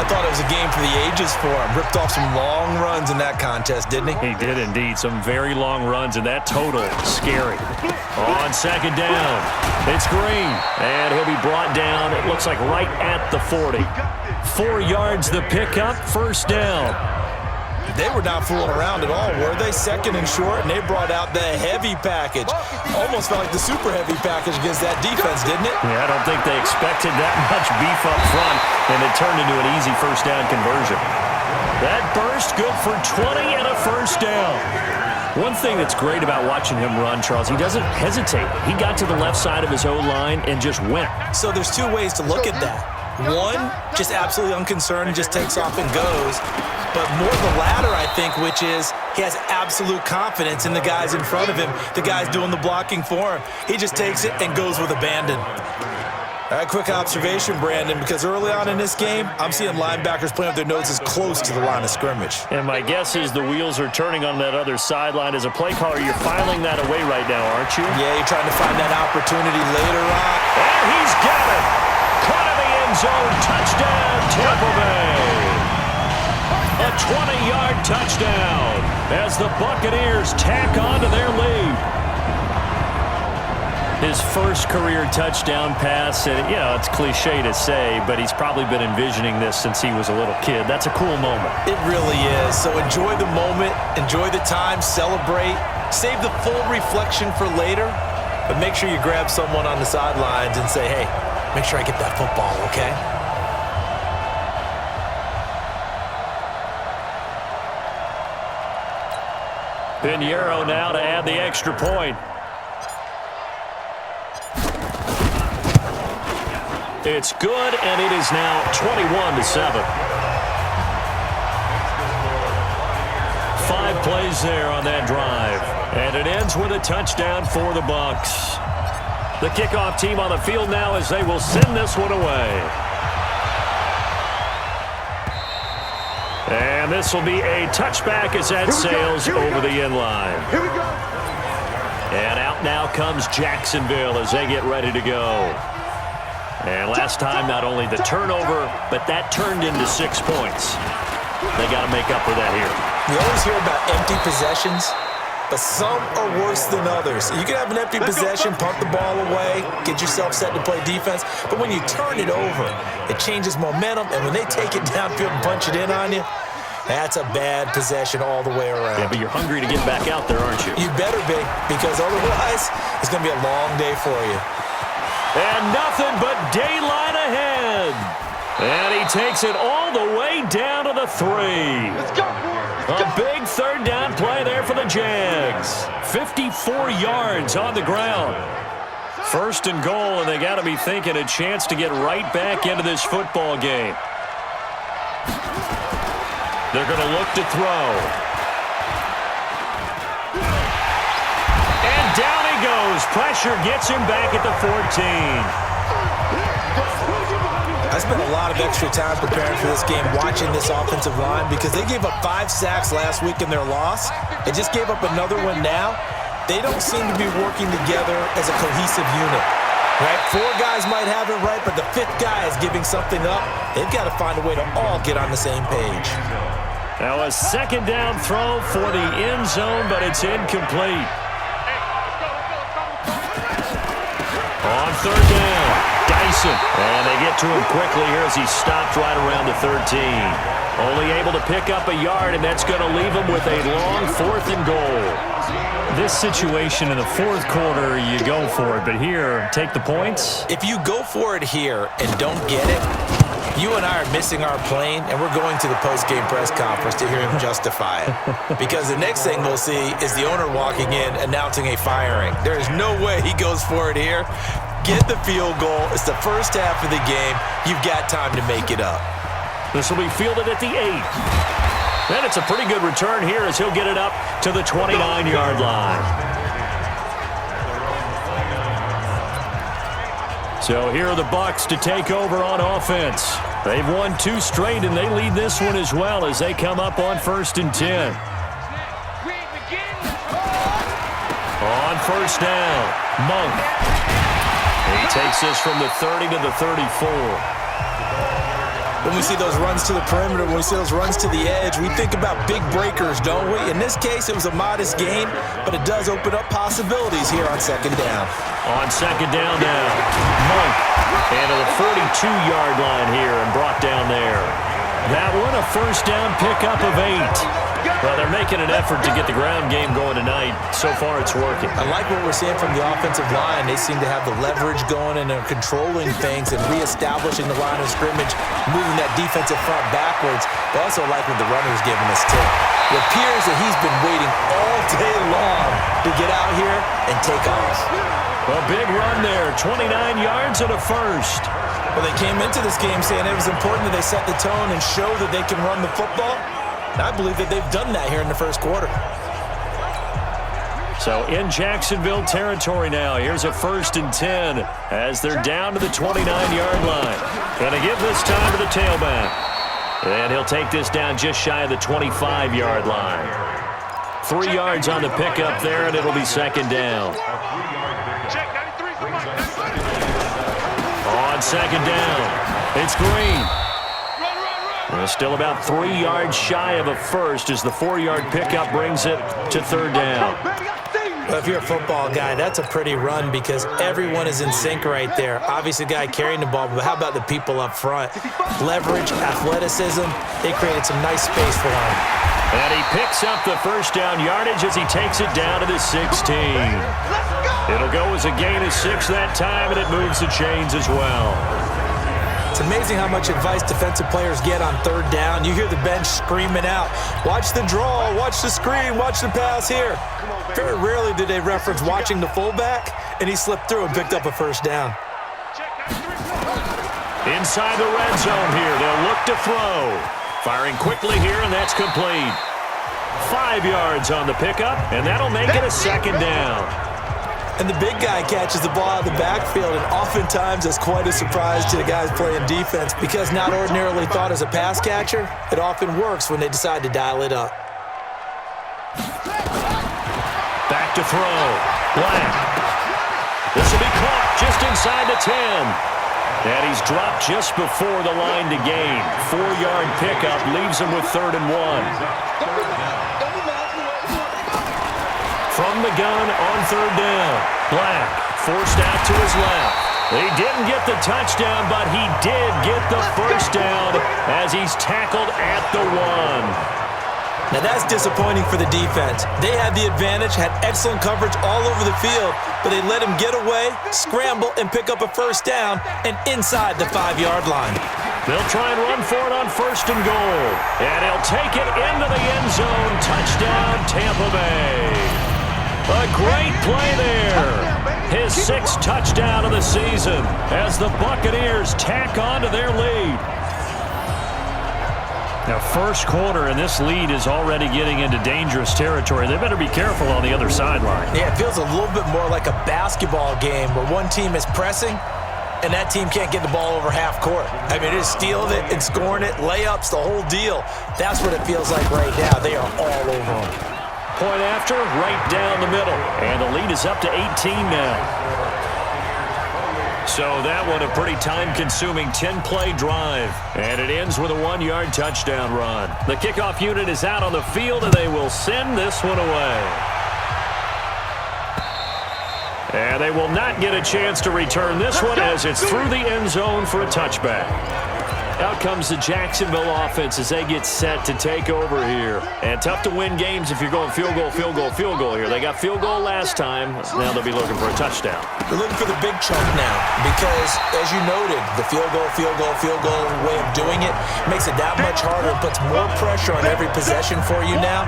I thought it was a game for the ages for him. Ripped off some long runs in that contest, didn't he? He did indeed. Some very long runs, and that total scary. On second down, it's Green, and he'll be brought down, it looks like right at the 40. 4 yards the pickup, first down. They were not fooling around at all, were they? Second and short, and they brought out the heavy package. Almost felt like the super heavy package against that defense, didn't it? Yeah, I don't think they expected that much beef up front, and it turned into an easy first down conversion. That burst, good for 20 and a first down. One thing that's great about watching him run, Charles, he doesn't hesitate. He got to the left side of his O-line and just went. So there's 2 ways to look at that. One, just absolutely unconcerned, just takes off and goes. But more the latter, I think, which is he has absolute confidence in the guys in front of him, the guys doing the blocking for him. He just takes it and goes with abandon. All right, quick observation, Brandon, because early on in this game, I'm seeing linebackers playing with their noses close to the line of scrimmage. And my guess is the wheels are turning on that other sideline. As a play caller, you're filing that away right now, aren't you? Yeah, you're trying to find that opportunity later on. And he's got it. Caught in the end zone. Touchdown, Tampa Bay. A 20-yard touchdown as the Buccaneers tack on to their lead. His first career touchdown pass, and you know, it's cliche to say, but he's probably been envisioning this since he was a little kid. That's a cool moment. It really is. So enjoy the moment, enjoy the time, celebrate, save the full reflection for later, but make sure you grab someone on the sidelines and say, hey, make sure I get that football, okay? Pinheiro now to add the extra point. It's good, and it is now 21-7. 5 plays there on that drive, and it ends with a touchdown for the Bucs. The kickoff team on the field now as they will send this one away. And this will be a touchback as that sails over the end line. Here we go. And out now comes Jacksonville as they get ready to go. And last time, not only the turnover, but that turned into 6 points. They got to make up for that here. You always hear about empty possessions, but some are worse than others. You can have an empty possession, punt the ball away, get yourself set to play defense, but when you turn it over, it changes momentum, and when they take it downfield and punch it in on you, that's a bad possession all the way around. Yeah, but you're hungry to get back out there, aren't you? You better be, because otherwise, it's going to be a long day for you. And nothing but daylight ahead. And he takes it all the way down to the 3. Let's go. A big third down play there for the Jags. 54 yards on the ground. First and goal, and they got to be thinking a chance to get right back into this football game. They're going to look to throw. And down he goes. Pressure gets him back at the 14. I spent a lot of extra time preparing for this game, watching this offensive line, because they gave up 5 sacks last week in their loss. They just gave up another one now. They don't seem to be working together as a cohesive unit. Right? 4 guys might have it right, but the 5th guy is giving something up. They've got to find a way to all get on the same page. Now a second down throw for the end zone, but it's incomplete. On third down, Dyson. And they get to him quickly here as he stopped right around the 13. Only able to pick up a yard, and that's going to leave him with a long 4th and goal. This situation in the 4th quarter, you go for it. But here, take the points. If you go for it here and don't get it, you and I are missing our plane, and we're going to the post-game press conference to hear him justify it. Because the next thing we'll see is the owner walking in announcing a firing. There is no way he goes for it here. Get the field goal. It's the first half of the game. You've got time to make it up. This will be fielded at the 8. And it's a pretty good return here as he'll get it up to the 29-yard line. So here are the Bucs to take over on offense. They've won 2 straight, and they lead this one as well as they come up on 1st and 10. On first down, Monk. He takes this from the 30 to the 34. when we see those runs to the perimeter, when we see those runs to the edge, we think about big breakers, don't we? In this case, it was a modest gain, but it does open up possibilities here on second down. On second down now, Monk, and to the 42-yard line here and brought down there. That one a first down pickup of 8. Well, they're making an effort to get the ground game going tonight. So far, it's working. I like what we're seeing from the offensive line. They seem to have the leverage going and they're controlling things and reestablishing the line of scrimmage, moving that defensive front backwards. But also like what the runner's giving us, too. It appears that he's been waiting all day long to get out here and take off. A big run there, 29 yards and a first. Well, they came into this game saying it was important that they set the tone and show that they can run the football. And I believe that they've done that here in the first quarter. So in Jacksonville territory now, here's a 1st and 10 as they're down to the 29-yard line. Going to give this time to the tailback. And he'll take this down just shy of the 25-yard line. 3 yards on the pickup there, and it'll be second down. On second down, it's Green. Still about 3 yards shy of a first as the 4-yard pickup brings it to third down. Well, if you're a football guy, that's a pretty run because everyone is in sync right there. Obviously, the guy carrying the ball, but how about the people up front? Leverage, athleticism, they created some nice space for him. And he picks up the first down yardage as he takes it down to the 16. It'll go as a gain of 6 that time, and it moves the chains as well. It's amazing how much advice defensive players get on third down. You hear the bench screaming out, watch the draw, watch the screen, watch the pass here. Very rarely do they reference watching the fullback, and he slipped through and picked up a first down. Inside the red zone here, they'll look to throw. Firing quickly here, and that's complete. 5 yards on the pickup, and that'll make it a second down. And the big guy catches the ball out of the backfield, and oftentimes it's quite a surprise to the guys playing defense because not ordinarily thought as a pass catcher, it often works when they decide to dial it up. Back to throw. Black. This will be caught just inside the 10. And he's dropped just before the line to gain. 4-yard pickup leaves him with 3rd and 1. From the gun on third down. Black forced out to his left. He didn't get the touchdown, but he did get the first down as he's tackled at the 1. Now that's disappointing for the defense. They had the advantage, had excellent coverage all over the field, but they let him get away, scramble, and pick up a first down and inside the 5-yard line. They'll try and run for it on 1st and goal. And he'll take it into the end zone. Touchdown, Tampa Bay. A great play there. His 6th touchdown of the season as the Buccaneers tack on to their lead. Now, first quarter, and this lead is already getting into dangerous territory. They better be careful on the other sideline. Yeah, it feels a little bit more like a basketball game where one team is pressing and that team can't get the ball over half court. I mean, it is stealing it and scoring it, layups, the whole deal. That's what it feels like right now. They are all over them. Point after, right down the middle. And the lead is up to 18 now. So that one a pretty time-consuming 10-play drive. And it ends with a 1-yard touchdown run. The kickoff unit is out on the field, and they will send this one away. And they will not get a chance to return this one as it's through the end zone for a touchback. Out comes the Jacksonville offense as they get set to take over here. And tough to win games if you're going field goal, field goal, field goal here. They got field goal last time. Now they'll be looking for a touchdown. They're looking for the big chunk now because, as you noted, the field goal way of doing it makes it that much harder. It puts more pressure on every possession for you now.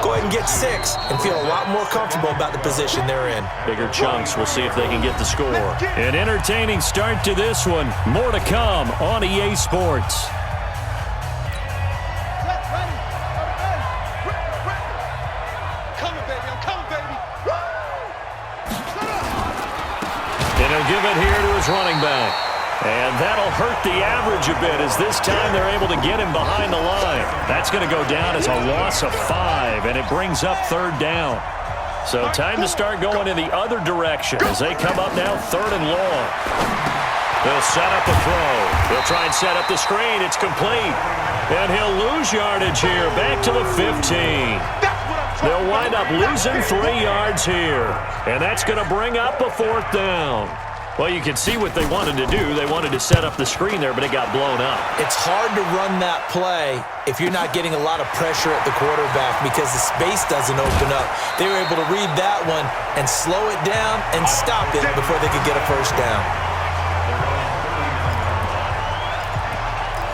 Go ahead and get 6 and feel a lot more comfortable about the position they're in. Bigger chunks. We'll see if they can get the score. An entertaining start to this one. More to come on EA Sports. And he'll give it here to his running back. And that'll hurt the average a bit as this time they're able to get him behind the line. That's going to go down as a loss of 5, and it brings up 3rd down. So time to start going in the other direction as they come up now 3rd and long. They'll set up a throw. They'll try and set up the screen. It's complete. And he'll lose yardage here. Back to the 15. They'll wind up losing 3 yards here. And that's going to bring up a 4th down. Well, you can see what they wanted to do. They wanted to set up the screen there, but it got blown up. It's hard to run that play if you're not getting a lot of pressure at the quarterback because the space doesn't open up. They were able to read that one and slow it down and stop it before they could get a first down.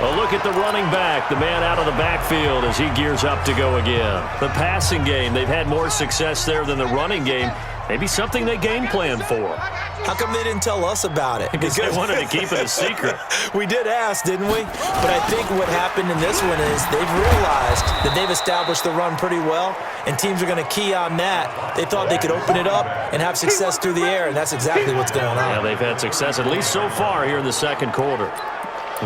Well, look at the running back, the man out of the backfield as he gears up to go again. The passing game, they've had more success there than the running game. Maybe something they game planned for. How come they didn't tell us about it? Because they wanted to keep it a secret. We did ask, didn't we? But I think what happened in this one is they've realized that they've established the run pretty well, and teams are going to key on that. They thought they could open it up and have success through the air, and that's exactly what's going on. Yeah, they've had success, at least so far here in the second quarter.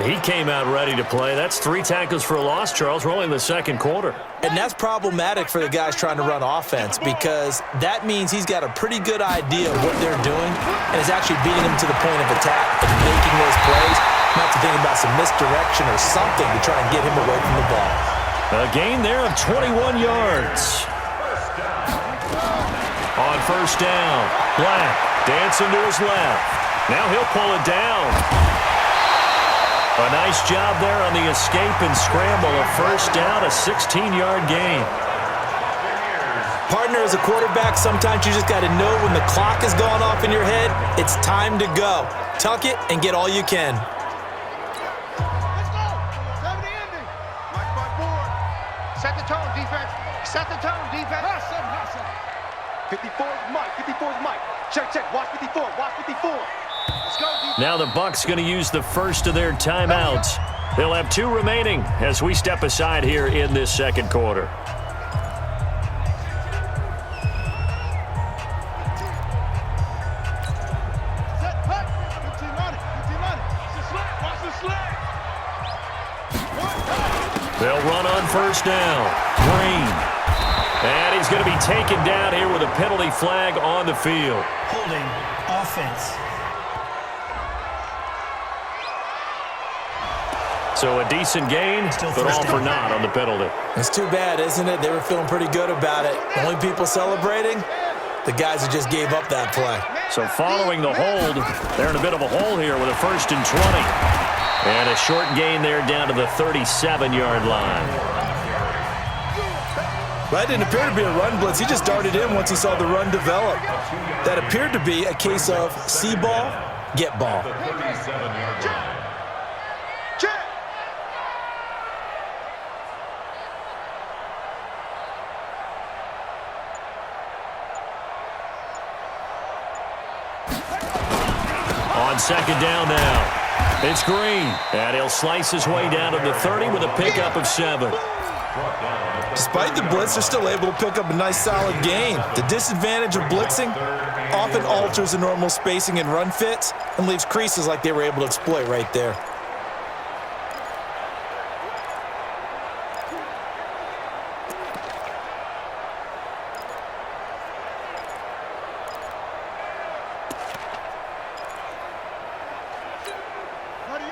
He came out ready to play. That's 3 tackles for a loss, Charles. We're only in the second quarter. And that's problematic for the guys trying to run offense because that means he's got a pretty good idea of what they're doing and is actually beating them to the point of attack and making those plays. Not to think about some misdirection or something to try and get him away from the ball. A gain there of 21 yards. On first down, Black dancing to his left. Now he'll pull it down. A nice job there on the escape and scramble. A first down, a 16-yard gain. Partner, as a quarterback, sometimes you just got to know when the clock is going off in your head, it's time to go. Tuck it and get all you can. Let's go. 70 ending. Mike by board. Set the tone, defense. Set the tone, defense. Hustle. 54 is Mike. 54 is Mike. Check. Watch 54. Watch 54. Let's go, defense. Now the Bucs going to use the first of their timeouts. They'll have 2 remaining as we step aside here in this second quarter. Set, hut. 15 on it. It's a slant. Watch the slant. They'll run on first down. Green. And he's going to be taken down here with a penalty flag on the field. Holding offense. So a decent gain, but all for naught on the penalty. It's too bad, isn't it? They were feeling pretty good about it. The only people celebrating, the guys who just gave up that play. So following the hold, they're in a bit of a hole here with a 1st and 20. And a short gain there down to the 37-yard line. That didn't appear to be a run blitz. He just darted in once he saw the run develop. That appeared to be a case of see ball, get ball. On second down now. It's Green. And he'll slice his way down to the 30 with a pickup of 7. Despite the blitz, they're still able to pick up a nice solid gain. The disadvantage of blitzing often alters the normal spacing and run fits and leaves creases like they were able to exploit right there.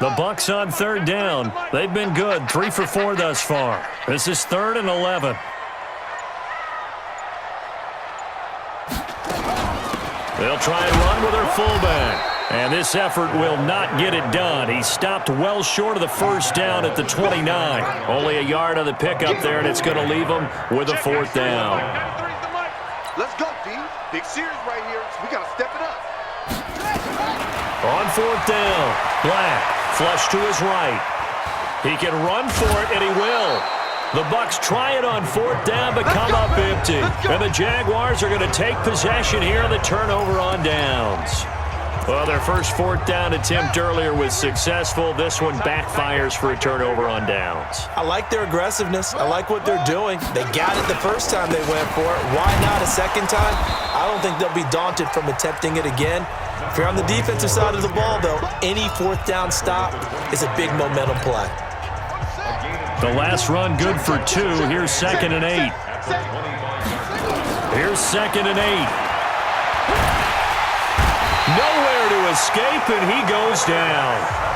The Bucs on third down. They've been good, 3 for 4 thus far. This is 3rd and 11. They'll try and run with their fullback. And this effort will not get it done. He stopped well short of the first down at the 29. Only a yard on the pickup there, and it's going to leave them with a 4th down. Let's go, D. Big series right here. So we got to step it up. On 4th down, Black flush to his right. He can run for it, and he will. The Bucs try it on 4th down, but come up empty. And the Jaguars are going to take possession here on the turnover on downs. Well, their first 4th down attempt earlier was successful. This one backfires for a turnover on downs. I like their aggressiveness. I like what they're doing. They got it the first time they went for it. Why not a second time? I don't think they'll be daunted from attempting it again. If you're on the defensive side of the ball, though, any 4th down stop is a big momentum play. The last run good for 2. Here's 2nd and 8. Here's 2nd and 8. Nowhere to escape, and he goes down.